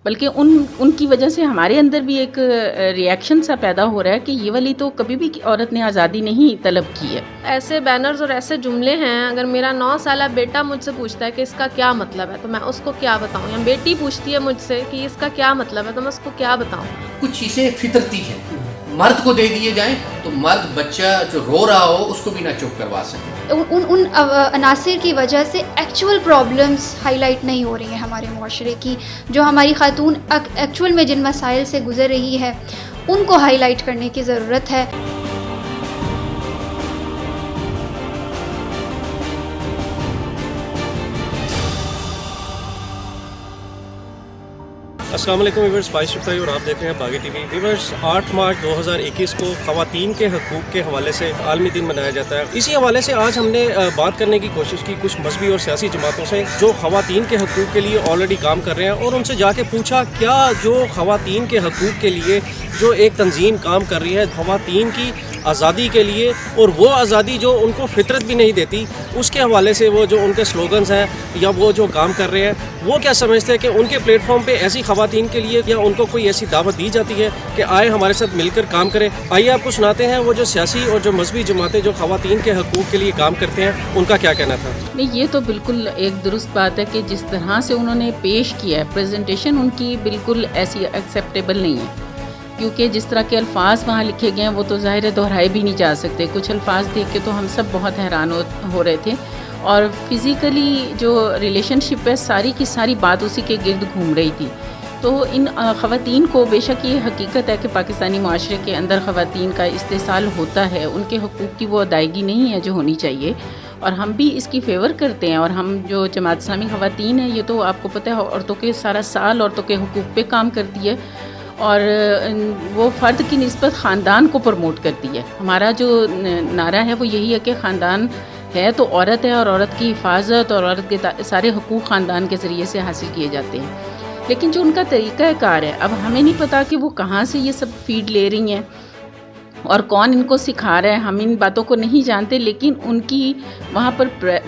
بلکہ ان کی وجہ سے ہمارے اندر بھی ایک ریئیکشن سا پیدا ہو رہا ہے کہ یہ والی تو کبھی بھی عورت نے آزادی نہیں طلب کی ہے۔ ایسے بینرز اور ایسے جملے ہیں، اگر میرا 9 سالہ بیٹا مجھ سے پوچھتا ہے کہ اس کا کیا مطلب ہے تو میں اس کو کیا بتاؤں، یا بیٹی پوچھتی ہے مجھ سے کہ اس کا کیا مطلب ہے تو میں اس کو کیا بتاؤں۔ کچھ چیزیں فطرتی ہیں، مرد کو دے دیے جائیں تو مرد بچہ جو رو رہا ہو اس کو بھی نہ چپ کروا سکے۔ ان عناصر کی وجہ سے ایکچول پرابلمز ہائی لائٹ نہیں ہو رہی ہیں ہمارے معاشرے کی، جو ہماری خاتون ایکچول میں جن مسائل سے گزر رہی ہے ان کو ہائی لائٹ کرنے کی ضرورت ہے۔ السلام علیکم ویورز، فائز شفائی اور آپ دیکھ رہے ہیں باغی ٹی وی۔ ویورز، 8 مارچ 2021 کو خواتین کے حقوق کے حوالے سے عالمی دن منایا جاتا ہے۔ اسی حوالے سے آج ہم نے بات کرنے کی کوشش کی کچھ مذہبی اور سیاسی جماعتوں سے جو خواتین کے حقوق کے لیے آلریڈی کام کر رہے ہیں، اور ان سے جا کے پوچھا کیا جو خواتین کے حقوق کے لیے جو ایک تنظیم کام کر رہی ہے خواتین کی آزادی کے لیے، اور وہ آزادی جو ان کو فطرت بھی نہیں دیتی، اس کے حوالے سے وہ جو ان کے سلوگنز ہیں یا وہ جو کام کر رہے ہیں، وہ کیا سمجھتے ہیں کہ ان کے پلیٹ فارم پہ ایسی خواتین کے لیے یا ان کو کوئی ایسی دعوت دی جاتی ہے کہ آئے ہمارے ساتھ مل کر کام کریں۔ آئیے آپ کو سناتے ہیں وہ جو سیاسی اور جو مذہبی جماعتیں جو خواتین کے حقوق کے لیے کام کرتے ہیں ان کا کیا کہنا تھا۔ نہیں، یہ تو بالکل ایک درست بات ہے کہ جس طرح سے انہوں نے پیش کیا ہے پریزنٹیشن ان کی بالکل ایسی ایکسیپٹیبل نہیں ہے، کیونکہ جس طرح کے الفاظ وہاں لکھے گئے ہیں وہ تو ظاہر ہے دہرائے بھی نہیں جا سکتے۔ کچھ الفاظ دیکھ کے تو ہم سب بہت حیران ہو رہے تھے، اور فزیکلی جو ریلیشن شپ ہے ساری کی ساری بات اسی کے گرد گھوم رہی تھی۔ تو ان خواتین کو، بے شک یہ حقیقت ہے کہ پاکستانی معاشرے کے اندر خواتین کا استحصال ہوتا ہے، ان کے حقوق کی وہ ادائیگی نہیں ہے جو ہونی چاہیے، اور ہم بھی اس کی فیور کرتے ہیں۔ اور ہم جو جماعت اسلامی خواتین ہیں، یہ تو آپ کو پتہ ہے عورتوں کے سارا سال عورتوں کے حقوق پہ کام کرتی ہے، اور وہ فرد کی نسبت خاندان کو پروموٹ کرتی ہے۔ ہمارا جو نعرہ ہے وہ یہی ہے کہ خاندان ہے تو عورت ہے، اور عورت کی حفاظت اور عورت کے سارے حقوق خاندان کے ذریعے سے حاصل کیے جاتے ہیں۔ لیکن جو ان کا طریقہ کار ہے، اب ہمیں نہیں پتا کہ وہ کہاں سے یہ سب فیڈ لے رہی ہیں اور کون ان کو سکھا رہا ہے، ہم ان باتوں کو نہیں جانتے، لیکن ان کی وہاں پر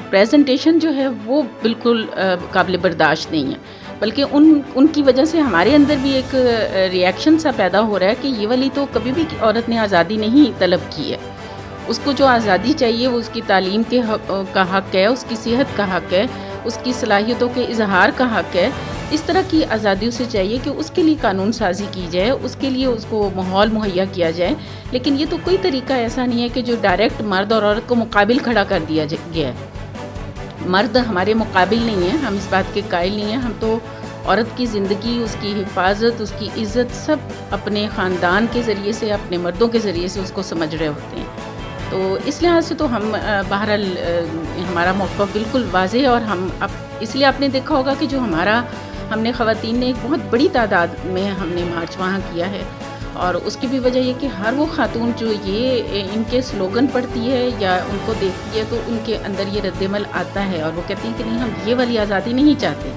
پریزنٹیشن جو ہے وہ بالکل قابل برداشت نہیں ہے، بلکہ ان کی وجہ سے ہمارے اندر بھی ایک ریئیکشن سا پیدا ہو رہا ہے کہ یہ والی تو کبھی بھی عورت نے آزادی نہیں طلب کی ہے۔ اس کو جو آزادی چاہیے وہ اس کی تعلیم کا حق ہے، اس کی صحت کا حق ہے، اس کی صلاحیتوں کے اظہار کا حق ہے۔ اس طرح کی آزادی اسے چاہیے کہ اس کے لیے قانون سازی کی جائے، اس کے لیے اس کو ماحول مہیا کیا جائے۔ لیکن یہ تو کوئی طریقہ ایسا نہیں ہے کہ جو ڈائریکٹ مرد اور عورت کو مقابل کھڑا کر دیا گیا ہے۔ مرد ہمارے مقابل نہیں ہیں، ہم اس بات کے قائل نہیں ہیں۔ ہم تو عورت کی زندگی، اس کی حفاظت، اس کی عزت سب اپنے خاندان کے ذریعے سے، اپنے مردوں کے ذریعے سے اس کو سمجھ رہے ہوتے ہیں۔ تو اس لحاظ سے تو ہم بہرحال ہمارا موقف بالکل واضح ہے، اور ہم اب اس لیے آپ نے دیکھا ہوگا کہ جو ہم نے خواتین نے ایک بہت بڑی تعداد میں ہم نے مارچ وہاں کیا ہے، اور اس کی بھی وجہ یہ کہ ہر وہ خاتون جو یہ ان کے سلوگن پڑھتی ہے یا ان کو دیکھتی ہے تو ان کے اندر یہ رد عمل آتا ہے، اور وہ کہتی ہیں کہ نہیں، ہم یہ والی آزادی نہیں چاہتے،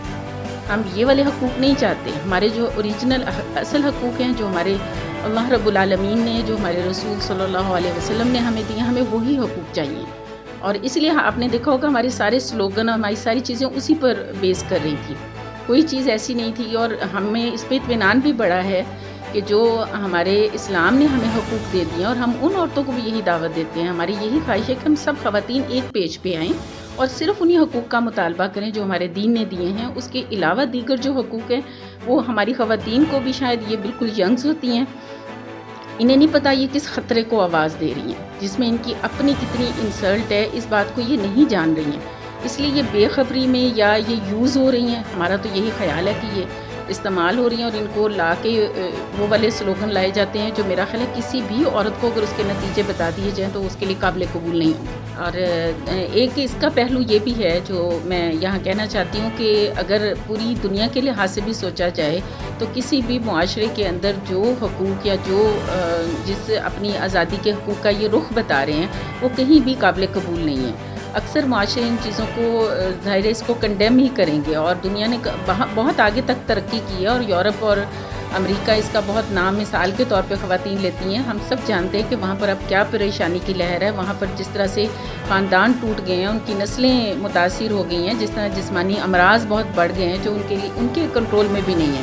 ہم یہ والے حقوق نہیں چاہتے۔ ہمارے جو اوریجنل اصل حقوق ہیں، جو ہمارے اللہ رب العالمین نے، جو ہمارے رسول صلی اللہ علیہ وسلم نے ہمیں دیے، ہمیں وہی حقوق چاہیے۔ اور اس لیے آپ نے دیکھا ہوگا ہمارے سارے سلوگن، ہماری ساری چیزیں اسی پر بیس کر رہی تھی، کوئی چیز ایسی نہیں تھی۔ اور ہمیں اس پہ اطمینان بھی بڑا ہے کہ جو ہمارے اسلام نے ہمیں حقوق دے دیے ہیں، اور ہم ان عورتوں کو بھی یہی دعوت دیتے ہیں، ہماری یہی خواہش ہے کہ ہم سب خواتین ایک پیج پہ آئیں اور صرف انہی حقوق کا مطالبہ کریں جو ہمارے دین نے دیے ہیں۔ اس کے علاوہ دیگر جو حقوق ہیں وہ ہماری خواتین کو بھی، شاید یہ بالکل ینگز ہوتی ہیں، انہیں نہیں پتہ یہ کس خطرے کو آواز دے رہی ہیں، جس میں ان کی اپنی کتنی انسلٹ ہے، اس بات کو یہ نہیں جان رہی ہیں۔ اس لیے یہ بے خبری میں یا یہ یوز ہو رہی ہیں، ہمارا تو یہی خیال ہے کہ یہ استعمال ہو رہی ہیں، اور ان کو لا کے وہ والے سلوگن لائے جاتے ہیں جو میرا خیال ہے کسی بھی عورت کو اگر اس کے نتیجے بتا دیے جائیں تو اس کے لیے قابل قبول نہیں ہوں۔ اور ایک اس کا پہلو یہ بھی ہے جو میں یہاں کہنا چاہتی ہوں کہ اگر پوری دنیا کے لحاظ سے بھی سوچا جائے تو کسی بھی معاشرے کے اندر جو حقوق یا جو جس اپنی آزادی کے حقوق کا یہ رخ بتا رہے ہیں وہ کہیں بھی قابل قبول نہیں ہے۔ اکثر معاشرے ان چیزوں کو ظاہر اس کو کنڈیم ہی کریں گے، اور دنیا نے بہت آگے تک ترقی کی ہے، اور یورپ اور امریکہ اس کا بہت نام مثال کے طور پہ خواتین لیتی ہیں۔ ہم سب جانتے ہیں کہ وہاں پر اب کیا پریشانی کی لہر ہے، وہاں پر جس طرح سے خاندان ٹوٹ گئے ہیں، ان کی نسلیں متاثر ہو گئی ہیں، جس طرح جسمانی امراض بہت بڑھ گئے ہیں جو ان کے کنٹرول میں بھی نہیں ہیں۔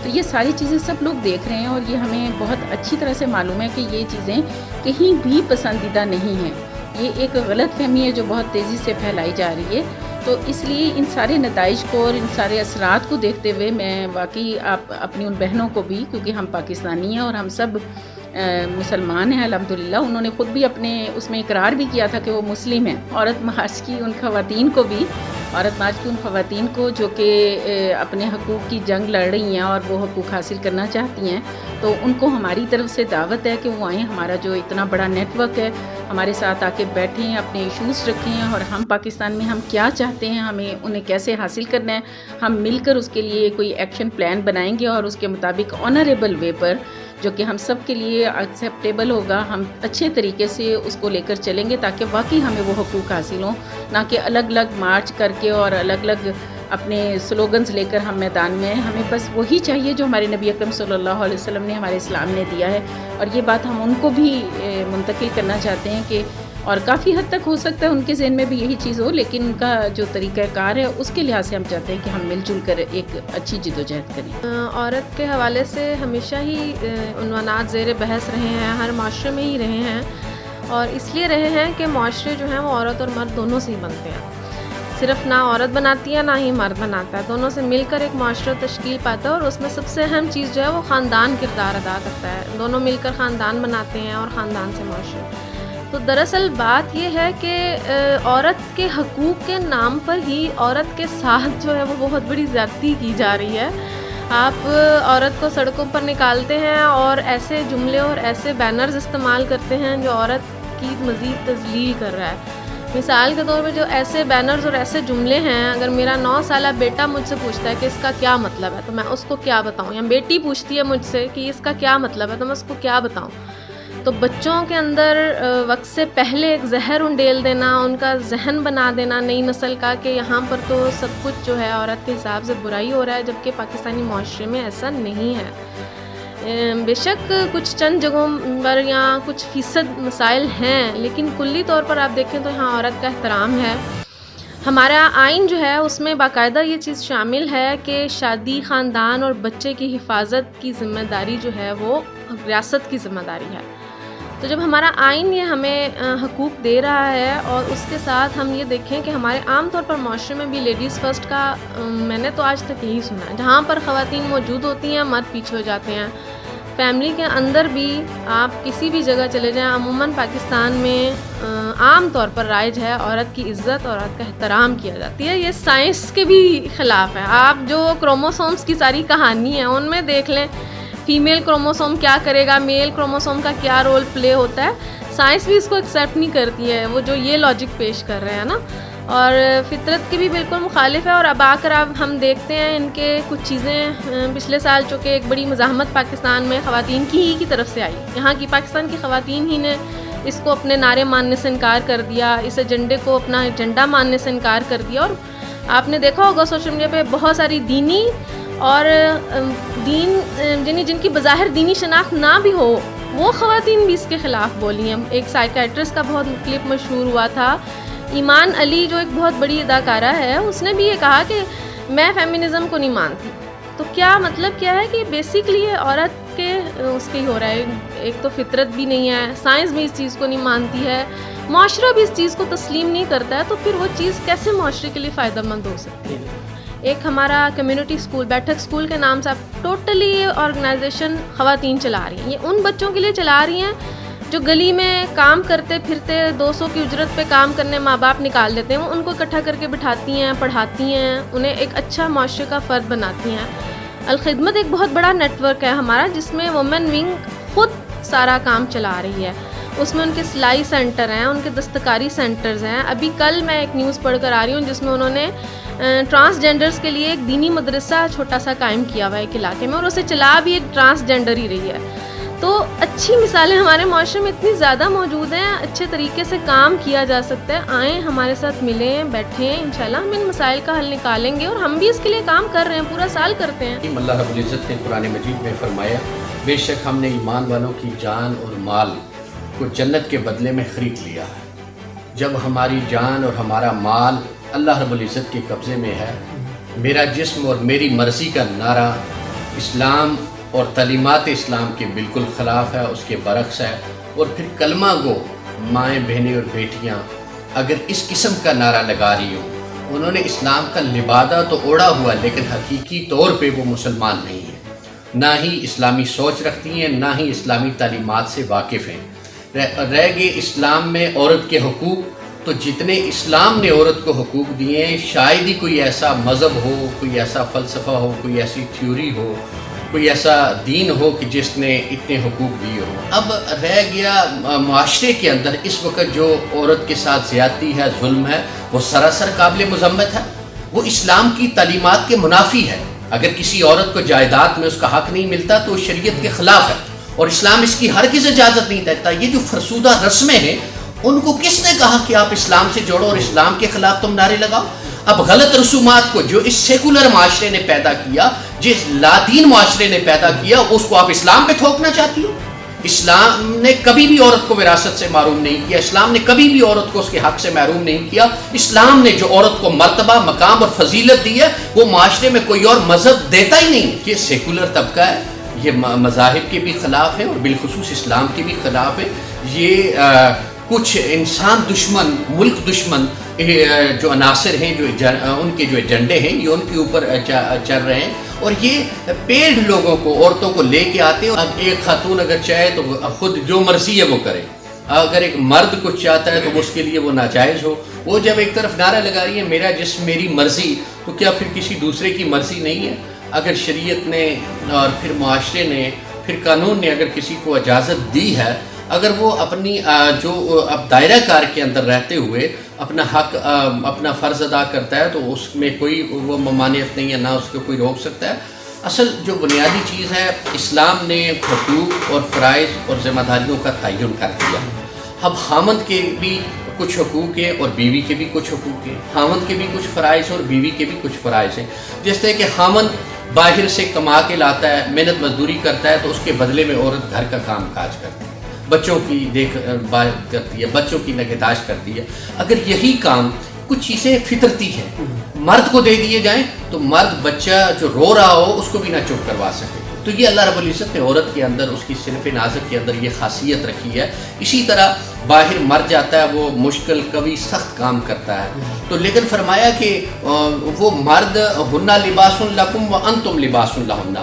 تو یہ ساری چیزیں سب لوگ دیکھ رہے ہیں اور یہ ہمیں بہت اچھی طرح سے معلوم ہے کہ یہ چیزیں کہیں بھی پسندیدہ نہیں ہیں. یہ ایک غلط فہمی ہے جو بہت تیزی سے پھیلائی جا رہی ہے. تو اس لیے ان سارے نتائج کو اور ان سارے اثرات کو دیکھتے ہوئے میں واقعی اپنی ان بہنوں کو بھی، کیونکہ ہم پاکستانی ہیں اور ہم سب مسلمان ہیں الحمدللہ، انہوں نے خود بھی اپنے اس میں اقرار بھی کیا تھا کہ وہ مسلم ہیں. عورت مارچ کی ان خواتین کو جو کہ اپنے حقوق کی جنگ لڑ رہی ہیں اور وہ حقوق حاصل کرنا چاہتی ہیں، تو ان کو ہماری طرف سے دعوت ہے کہ وہ آئیں. ہمارا جو اتنا بڑا نیٹ ورک ہے، ہمارے ساتھ آ کے بیٹھیں، اپنے ایشوز رکھیں اور ہم پاکستان میں ہم کیا چاہتے ہیں، ہمیں انہیں کیسے حاصل کرنا ہے، ہم مل کر اس کے لیے کوئی ایکشن پلان بنائیں گے اور اس کے مطابق آنریبل وے پر، جو کہ ہم سب کے لیے ایکسیپٹیبل ہوگا، ہم اچھے طریقے سے اس کو لے کر چلیں گے تاکہ واقعی ہمیں وہ حقوق حاصل ہوں، نہ کہ الگ الگ مارچ کر کے اور الگ الگ اپنے سلوگنز لے کر ہم میدان میں ہیں. ہمیں بس وہی چاہیے جو ہمارے نبی اکرم صلی اللہ علیہ وسلم نے ہمارے اسلام نے دیا ہے، اور یہ بات ہم ان کو بھی منتقل کرنا چاہتے ہیں کہ، اور کافی حد تک ہو سکتا ہے ان کے ذہن میں بھی یہی چیز ہو، لیکن ان کا جو طریقہ کار ہے اس کے لحاظ سے ہم چاہتے ہیں کہ ہم مل جل کر ایک اچھی جدوجہد کریں. عورت کے حوالے سے ہمیشہ ہی عنوانات زیر بحث رہے ہیں، ہر معاشرے میں ہی رہے ہیں، اور اس لیے رہے ہیں کہ معاشرے جو ہیں وہ عورت اور مرد دونوں سے ہی بنتے ہیں. صرف نہ عورت بناتی ہے نہ ہی مرد بناتا ہے، دونوں سے مل کر ایک معاشرہ تشکیل پاتا ہے، اور اس میں سب سے اہم چیز جو ہے وہ خاندان کردار ادا کرتا ہے. دونوں مل کر خاندان بناتے ہیں اور خاندان سے معاشرہ. تو دراصل بات یہ ہے کہ عورت کے حقوق کے نام پر ہی عورت کے ساتھ جو ہے وہ بہت بڑی زیادتی کی جا رہی ہے. آپ عورت کو سڑکوں پر نکالتے ہیں اور ایسے جملے اور ایسے بینرز استعمال کرتے ہیں جو عورت کی مزید تذلیل کر رہا ہے. مثال کے طور پہ جو ایسے بینرز اور ایسے جملے ہیں، اگر میرا 9 سالہ بیٹا مجھ سے پوچھتا ہے کہ اس کا کیا مطلب ہے تو میں اس کو کیا بتاؤں، یا بیٹی پوچھتی ہے مجھ سے کہ اس کا کیا مطلب ہے تو میں اس کو کیا بتاؤں. تو بچوں کے اندر وقت سے پہلے ایک زہر انڈیل دینا، ان کا ذہن بنا دینا نئی نسل کا کہ یہاں پر تو سب کچھ جو ہے عورت کے حساب سے برائی ہو رہا ہے، جبکہ پاکستانی معاشرے میں ایسا نہیں ہے. بے شک کچھ چند جگہوں پر یا کچھ فیصد مسائل ہیں، لیکن کلی طور پر آپ دیکھیں تو یہاں عورت کا احترام ہے. ہمارا آئین جو ہے اس میں باقاعدہ یہ چیز شامل ہے کہ شادی، خاندان اور بچے کی حفاظت کی ذمہ داری جو ہے وہ ریاست کی ذمہ داری ہے. تو جب ہمارا آئین یہ ہمیں حقوق دے رہا ہے، اور اس کے ساتھ ہم یہ دیکھیں کہ ہمارے عام طور پر معاشرے میں بھی لیڈیز فرسٹ کا میں نے تو آج تک یہی سنا ہے، جہاں پر خواتین موجود ہوتی ہیں مرد پیچھے ہو جاتے ہیں. فیملی کے اندر بھی آپ کسی بھی جگہ چلے جائیں، عموماً پاکستان میں عام طور پر رائج ہے عورت کی عزت اور عورت کا احترام کیا جاتی ہے. یہ سائنس کے بھی خلاف ہے. آپ جو کروموسومز کی ساری کہانی ہے ان میں دیکھ لیں، فیمیل کروموسوم کیا کرے گا، میل کروموسوم کا کیا رول پلے ہوتا ہے. سائنس بھی اس کو ایکسیپٹ نہیں کرتی ہے، وہ جو یہ لاجک پیش کر رہے ہیں نا، اور فطرت کی بھی بالکل مخالف ہے. اور اب آ کر ہم دیکھتے ہیں ان کے کچھ چیزیں پچھلے سال چونکہ ایک بڑی مزاحمت پاکستان میں خواتین کی طرف سے آئی. یہاں کی پاکستان کی خواتین ہی نے اس کو اپنے نعرے ماننے سے انکار کر دیا، اس ایجنڈے کو اپنا ایجنڈا ماننے سے انکار کر دیا. اور آپ نے دیکھا ہوگا سوشل میڈیا پہ بہت ساری دینی اور جن کی بظاہر دینی شناخت نہ بھی ہو وہ خواتین بھی اس کے خلاف بولی ہیں. ایک سائیکیٹرسٹ کا بہت کلپ مشہور ہوا تھا، ایمان علی جو ایک بہت بڑی اداکارہ ہے، اس نے بھی یہ کہا کہ میں فیمنزم کو نہیں مانتی. تو کیا مطلب کیا ہے کہ بیسیکلی یہ عورت کے اس کے ہی ہو رہا ہے. ایک تو فطرت بھی نہیں ہے، سائنس بھی اس چیز کو نہیں مانتی ہے، معاشرہ بھی اس چیز کو تسلیم نہیں کرتا ہے، تو پھر وہ چیز کیسے معاشرے کے لیے فائدہ مند ہو سکتی ہے. ایک ہمارا کمیونٹی اسکول، بیٹھک اسکول کے نام سے آپ ٹوٹلی آرگنائزیشن خواتین چلا رہی ہیں. یہ ان بچوں کے لیے چلا رہی ہیں جو گلی میں کام کرتے پھرتے 200 کی اجرت پہ کام کرنے ماں باپ نکال دیتے ہیں، وہ ان کو اکٹھا کر کے بٹھاتی ہیں، پڑھاتی ہیں، انہیں ایک اچھا معاشرے کا فرد بناتی ہیں. الخدمت ایک بہت بڑا نیٹ ورک ہے ہمارا، جس میں وومن ونگ خود سارا کام چلا رہی ہے. اس میں ان کے سلائی سینٹر ہیں، ان کے دستکاری سینٹرز ہیں. ابھی کل میں ایک نیوز پڑھ کر آ رہی ہوں جس میں انہوں نے ٹرانسجینڈرز کے لیے ایک دینی مدرسہ چھوٹا سا قائم کیا ہوا ہے ایک علاقے میں، اور اسے چلا بھی ایک ٹرانسجینڈر ہی رہی ہے. تو اچھی مثالیں ہمارے معاشرے میں اتنی زیادہ موجود ہیں، اچھے طریقے سے کام کیا جا سکتا ہے. آئیں ہمارے ساتھ ملیں، بیٹھیں، انشاءاللہ ہم ان مسائل کا حل نکالیں گے، اور ہم بھی اس کے لیے کام کر رہے ہیں، پورا سال کرتے ہیں. اللہ رب العزت نے قرآن مجید میں فرمایا، بے شک ہم نے ایمان والوں کی جان اور مال کو جنت کے بدلے میں خرید لیا ہے. جب ہماری جان اور ہمارا مال اللہ رب العزت کے قبضے میں ہے، میرا جسم اور میری مرضی کا نعرہ اسلام اور تعلیمات اسلام کے بالکل خلاف ہے، اس کے برعکس ہے. اور پھر کلمہ گو مائیں بہنیں اور بیٹیاں اگر اس قسم کا نعرہ لگا رہی ہوں، انہوں نے اسلام کا لبادہ تو اوڑھا ہوا لیکن حقیقی طور پہ وہ مسلمان نہیں ہیں، نہ ہی اسلامی سوچ رکھتی ہیں، نہ ہی اسلامی تعلیمات سے واقف ہیں. رہ گئے اسلام میں عورت کے حقوق، تو جتنے اسلام نے عورت کو حقوق دیے ہیں شاید ہی کوئی ایسا مذہب ہو، کوئی ایسا فلسفہ ہو، کوئی ایسی تھیوری ہو، کوئی ایسا دین ہو کہ جس نے اتنے حقوق دیے ہوں. اب رہ گیا معاشرے کے اندر اس وقت جو عورت کے ساتھ زیادتی ہے، ظلم ہے، وہ سراسر قابل مذمت ہے، وہ اسلام کی تعلیمات کے منافی ہے. اگر کسی عورت کو جائیداد میں اس کا حق نہیں ملتا تو وہ شریعت کے خلاف ہے اور اسلام اس کی ہرگز اجازت نہیں دیتا. یہ جو فرسودہ رسمیں ہیں ان کو کس نے کہا کہ آپ اسلام سے جوڑو اور اسلام کے خلاف تم نعرے لگاؤ؟ اب غلط رسومات کو جو اس سیکولر معاشرے نے پیدا کیا، جس لادین معاشرے نے پیدا کیا، اس کو آپ اسلام پہ تھوپنا چاہتی ہو. اسلام نے کبھی بھی عورت کو وراثت سے محروم نہیں کیا، اسلام نے کبھی بھی عورت کو اس کے حق سے محروم نہیں کیا. اسلام نے جو عورت کو مرتبہ، مقام اور فضیلت دی ہے وہ معاشرے میں کوئی اور مذہب دیتا ہی نہیں. یہ سیکولر طبقہ ہے، یہ مذاہب کے بھی خلاف ہے اور بالخصوص اسلام کے بھی خلاف ہے. یہ کچھ انسان دشمن، ملک دشمن جو عناصر ہیں، جو ان کے جو ایجنڈے ہیں، یہ ان کے اوپر چل رہے ہیں اور یہ پیڑ لوگوں کو، عورتوں کو لے کے آتے ہیں. اب ایک خاتون اگر چاہے تو خود جو مرضی ہے وہ کرے، اگر ایک مرد کچھ چاہتا ہے تو اس کے لیے وہ ناجائز ہو. وہ جب ایک طرف نعرہ لگا رہی ہے میرا جسم میری مرضی، تو کیا پھر کسی دوسرے کی مرضی نہیں ہے؟ اگر شریعت نے اور پھر معاشرے نے، پھر قانون نے اگر کسی کو اجازت دی ہے، اگر وہ اپنی جو اب دائرہ کار کے اندر رہتے ہوئے اپنا حق، اپنا فرض ادا کرتا ہے تو اس میں کوئی وہ ممانعت نہیں ہے، نہ اس کو کوئی روک سکتا ہے. اصل جو بنیادی چیز ہے، اسلام نے حقوق اور فرائض اور ذمہ داریوں کا تعین کر دیا. اب خامند کے بھی کچھ حقوق ہیں اور بیوی کے بھی کچھ حقوق ہیں، خامند کے بھی کچھ فرائض اور بیوی کے بھی کچھ فرائض ہیں. جس طرح کہ خامند باہر سے کما کے لاتا ہے، محنت مزدوری کرتا ہے، تو اس کے بدلے میں عورت گھر کا کام کاج کرتی ہے، بچوں کی دیکھ بھال کرتی ہے، بچوں کی نگہداشت کرتی ہے. اگر یہی کام کچھ چیزیں فطرتی ہیں مرد کو دے دیے جائیں تو مرد بچہ جو رو رہا ہو اس کو بھی نہ چپ کروا سکے. تو یہ اللہ رب العزت نے عورت کے اندر، اس کی صنف نازک کے اندر یہ خاصیت رکھی ہے. اسی طرح باہر مر جاتا ہے، وہ مشکل کبھی سخت کام کرتا ہے، تو لیکن فرمایا کہ وہ مرد ہن لباس لکم وانتم لباس لہن،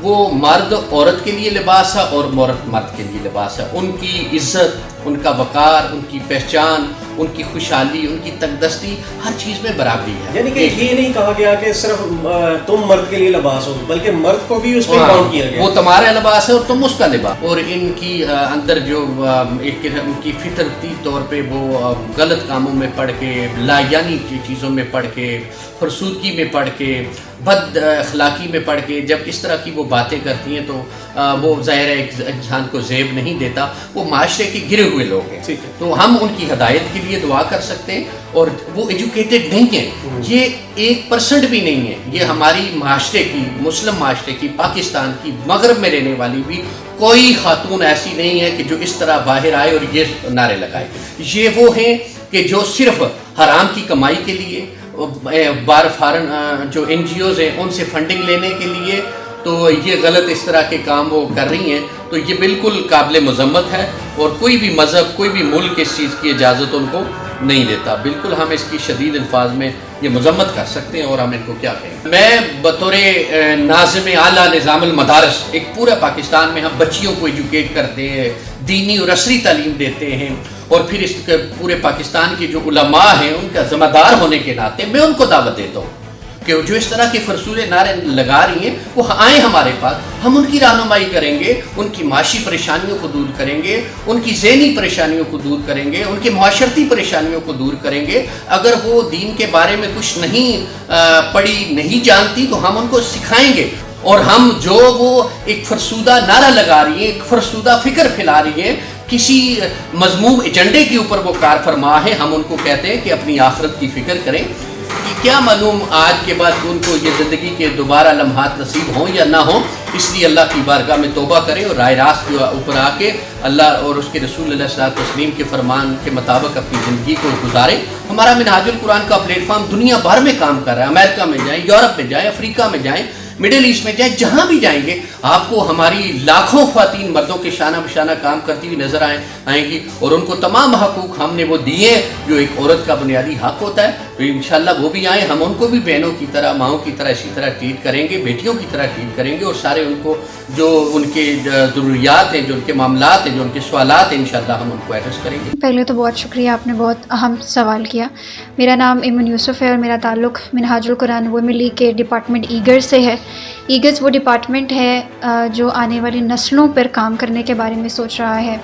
وہ مرد عورت کے لیے لباس ہے اور عورت مرد کے لیے لباس ہے. ان کی عزت، ان کا وقار، ان کی پہچان، ان کی خوشحالی، ان کی تندرستی، ہر چیز میں برابری ہے. یعنی کہ یہ نہیں کہا گیا کہ صرف تم مرد کے لیے لباس ہو، بلکہ مرد کو بھی اس پہ کاؤنٹ کیا گیا. وہ تمہارا لباس ہے اور تم اس کا لباس. اور ان کی اندر جو ایک قسم کی فطرتی طور پہ وہ غلط کاموں میں پڑھ کے، لایانی چیزوں میں پڑھ کے، فرسودگی میں پڑھ کے، بد اخلاقی میں پڑھ کے جب اس طرح کی وہ باتیں کرتی ہیں تو وہ ظاہر ہے ایک انسان کو زیب نہیں دیتا. وہ معاشرے کے گرے ہوئے لوگ ہیں، تو ہم ان کی ہدایت کے لیے دعا کر سکتے ہیں. اور وہ ایجوکیٹڈ نہیں ہیں، یہ 1% بھی نہیں ہے. یہ ہماری معاشرے کی، مسلم معاشرے کی، پاکستان کی، مغرب میں رہنے والی بھی کوئی خاتون ایسی نہیں ہے کہ جو اس طرح باہر آئے اور یہ نعرے لگائے. یہ وہ ہیں کہ جو صرف حرام کی کمائی کے لیے، بار فارن جو NGOs ہیں ان سے فنڈنگ لینے کے لیے تو یہ غلط اس طرح کے کام وہ کر رہی ہیں. تو یہ بالکل قابل مذمت ہے اور کوئی بھی مذہب، کوئی بھی ملک اس چیز کی اجازت ان کو نہیں دیتا. بالکل ہم اس کی شدید الفاظ میں یہ مذمت کر سکتے ہیں اور ہم ان کو کیا کہیں. میں بطور ناظم اعلیٰ نظام المدارس، ایک پورا پاکستان میں ہم بچیوں کو ایجوکیٹ کرتے ہیں، دینی اور عصری تعلیم دیتے ہیں، اور پھر اس پورے پاکستان کے جو علماء ہیں ان کا ذمہ دار ہونے کے ناطے میں ان کو دعوت دیتا ہوں کہ جو اس طرح کے فرسودے نعرے لگا رہی ہیں وہ آئیں ہمارے پاس، ہم ان کی رہنمائی کریں گے، ان کی معاشی پریشانیوں کو دور کریں گے، ان کی ذہنی پریشانیوں کو دور کریں گے، ان کی معاشرتی پریشانیوں کو دور کریں گے. اگر وہ دین کے بارے میں کچھ نہیں پڑھی، نہیں جانتی تو ہم ان کو سکھائیں گے. اور ہم جو وہ ایک فرسودہ نعرہ لگا رہی ہیں، ایک فرسودہ فکر پھیلا رہی ہیں، کسی مذموم ایجنڈے کے اوپر وہ کار فرما ہے، ہم ان کو کہتے ہیں کہ اپنی آخرت کی فکر کریں. کہ کیا معلوم آج کے بعد ان کو یہ زندگی کے دوبارہ لمحات نصیب ہوں یا نہ ہوں. اس لیے اللہ کی بارگاہ میں توبہ کریں اور رائے راست کے اوپر آ کے اللہ اور اس کے رسول علیہ الصلوۃ والتسلیم کے فرمان کے مطابق اپنی زندگی کو گزاریں. ہمارا منہاج القرآن کا پلیٹ فارم دنیا بھر میں کام کر رہا ہے. امریکہ میں جائیں، یورپ میں جائیں، افریقہ میں جائیں، مڈل ایسٹ میں جائیں، جہاں بھی جائیں گے آپ کو ہماری لاکھوں خواتین مردوں کے شانہ بشانہ کام کرتی ہوئی نظر آئیں گی، اور ان کو تمام حقوق ہم نے وہ دیے جو ایک عورت کا بنیادی حق ہوتا ہے. تو انشاءاللہ وہ بھی آئیں، ہم ان کو بھی بہنوں کی طرح، ماؤں کی طرح اسی طرح ٹریٹ کریں گے، بیٹیوں کی طرح ٹریٹ کریں گے، اور سارے ان کو جو ان کے ضروریات ہیں، جو ان کے معاملات ہیں، جو ان کے سوالات ہیں، انشاءاللہ ہم ان کو ایڈریس کریں گے. پہلے تو بہت شکریہ، آپ نے بہت اہم سوال کیا. میرا نام ایمن یوسف ہے اور میرا تعلق منہاج القرآن ویمن لیگ کے ڈپارٹمنٹ ایگرز سے ہے. ایگرز وہ ڈپارٹمنٹ ہے جو آنے والی نسلوں پر کام کرنے کے بارے میں سوچ رہا ہے،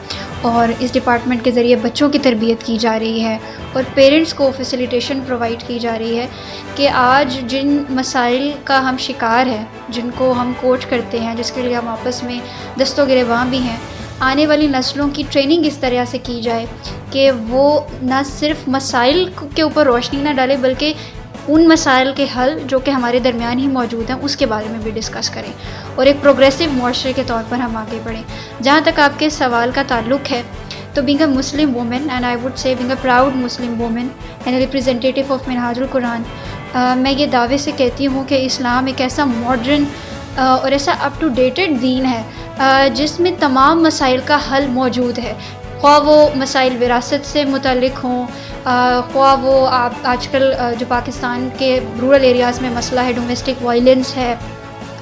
اور اس ڈپارٹمنٹ کے ذریعے بچوں کی تربیت کی جا رہی ہے اور پیرنٹس کو فیسیلیٹیشن پرووائڈ کی جا رہی ہے کہ آج جن مسائل کا ہم شکار ہیں، جن کو ہم کوٹ کرتے ہیں، جس کے لیے ہم آپس میں دست و گریباں بھی ہیں، آنے والی نسلوں کی ٹریننگ اس طرح سے کی جائے کہ وہ نہ صرف مسائل کے اوپر روشنی نہ ڈالے بلکہ ان مسائل کے حل جو کہ ہمارے درمیان ہی موجود ہیں اس کے بارے میں بھی ڈسکس کریں اور ایک پروگریسو معاشرے کے طور پر ہم آگے بڑھیں. جہاں تک آپ کے سوال کا تعلق ہے تو being a Muslim woman and I would say being a proud Muslim woman and representative of Minhaj ul Quran, میں یہ دعوے سے کہتی ہوں کہ اسلام ایک ایسا ماڈرن اور ایسا اپ ٹو ڈیٹڈ دین ہے جس میں تمام مسائل کا حل موجود ہے، خواہ وہ مسائل وراثت سے متعلق ہوں، خواہ وہ آج کل جو پاکستان کے رورل ایریاز میں مسئلہ ہے ڈومیسٹک وائلنس ہے،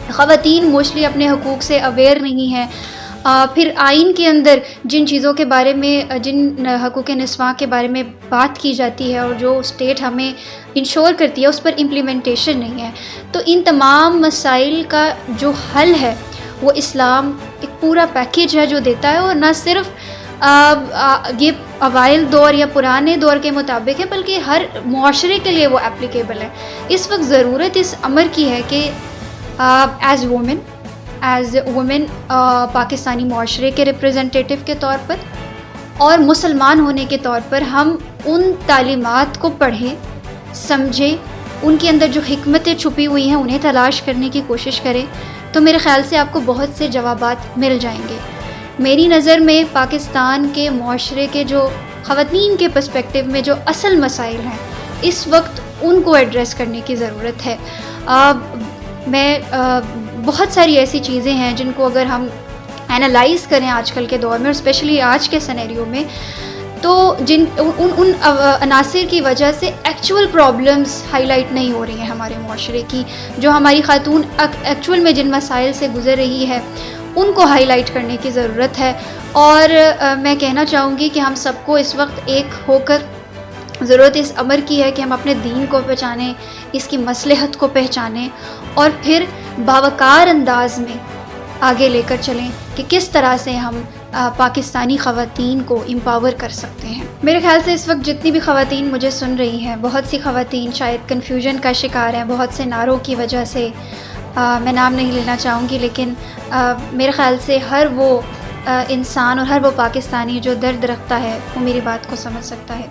خواتین موسٹلی اپنے حقوق سے اویئر نہیں ہیں، پھر آئین کے اندر جن چیزوں کے بارے میں، جن حقوق نسواں کے بارے میں بات کی جاتی ہے اور جو اسٹیٹ ہمیں انشور کرتی ہے اس پر امپلیمنٹیشن نہیں ہے. تو ان تمام مسائل کا جو حل ہے وہ اسلام ایک پورا پیکیج ہے جو دیتا ہے، اور نہ صرف یہ اوائل دور یا پرانے دور کے مطابق ہے بلکہ ہر معاشرے کے لیے وہ اپلیکیبل ہے. اس وقت ضرورت اس امر کی ہے کہ ایز وومن پاکستانی معاشرے کے ریپرزنٹیٹیو کے طور پر اور مسلمان ہونے کے طور پر ہم ان تعلیمات کو پڑھیں، سمجھیں، ان کے اندر جو حکمتیں چھپی ہوئی ہیں انہیں تلاش کرنے کی کوشش کریں، تو میرے خیال سے آپ کو بہت سے جوابات مل جائیں گے. میری نظر میں پاکستان کے معاشرے کے جو خواتین کے پرسپیکٹیو میں جو اصل مسائل ہیں اس وقت ان کو ایڈریس کرنے کی ضرورت ہے. میں بہت ساری ایسی چیزیں ہیں جن کو اگر ہم اینالائز کریں آج کل کے دور میں اور اسپیشلی آج کے سینیریو میں، تو ان عناصر کی وجہ سے ایکچول پرابلمز ہائی لائٹ نہیں ہو رہی ہیں ہمارے معاشرے کی، جو ہماری خاتون ایکچول میں جن مسائل سے گزر رہی ہے ان کو ہائی لائٹ کرنے کی ضرورت ہے. اور میں کہنا چاہوں گی کہ ہم سب کو اس وقت ایک ہو کر ضرورت اس امر کی ہے کہ ہم اپنے دین کو پہچانیں، اس کی مصلحت کو پہچانیں اور پھر باوقار انداز میں آگے لے کر چلیں کہ کس طرح سے ہم پاکستانی خواتین کو امپاور کر سکتے ہیں. میرے خیال سے اس وقت جتنی بھی خواتین مجھے سن رہی ہیں، بہت سی خواتین شاید کنفیوژن کا شکار ہیں بہت سے نعروں کی وجہ سے، میں نام نہیں لینا چاہوں گی، لیکن میرے خیال سے ہر وہ انسان اور ہر وہ پاکستانی جو درد رکھتا ہے وہ میری بات کو سمجھ سکتا ہے.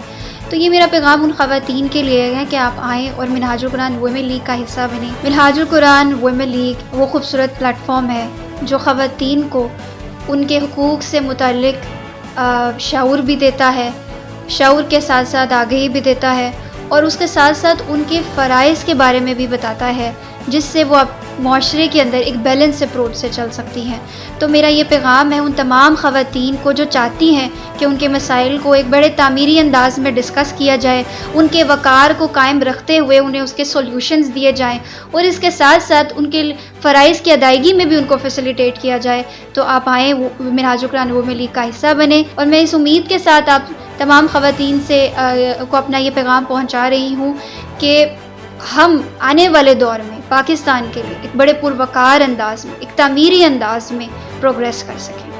تو یہ میرا پیغام ان خواتین کے لیے ہے کہ آپ آئیں اور منہاج القرآن ویمن لیگ کا حصہ بنیں. منہاج القرآن ویمن لیگ وہ خوبصورت پلیٹ فارم ہے جو خواتین کو ان کے حقوق سے متعلق شعور بھی دیتا ہے، شعور کے ساتھ ساتھ آگہی بھی دیتا ہے، اور اس کے ساتھ ساتھ ان کے فرائض کے بارے میں بھی بتاتا ہے جس سے وہ معاشرے کے اندر ایک بیلنس اپروچ سے چل سکتی ہیں. تو میرا یہ پیغام ہے ان تمام خواتین کو جو چاہتی ہیں کہ ان کے مسائل کو ایک بڑے تعمیری انداز میں ڈسکس کیا جائے، ان کے وقار کو قائم رکھتے ہوئے انہیں اس کے سولوشنز دیے جائیں، اور اس کے ساتھ ساتھ ان کے فرائض کی ادائیگی میں بھی ان کو فیسیلیٹیٹ کیا جائے. تو آپ آئیں، منہاج القرآن ویمن لیگ کا حصہ بنیں. اور میں اس امید کے ساتھ آپ تمام خواتین سے کو اپنا یہ پیغام پہنچا رہی ہوں کہ ہم آنے والے دور میں پاکستان کے لیے ایک بڑے پروقار انداز میں، ایک تعمیری انداز میں پروگریس کر سکیں.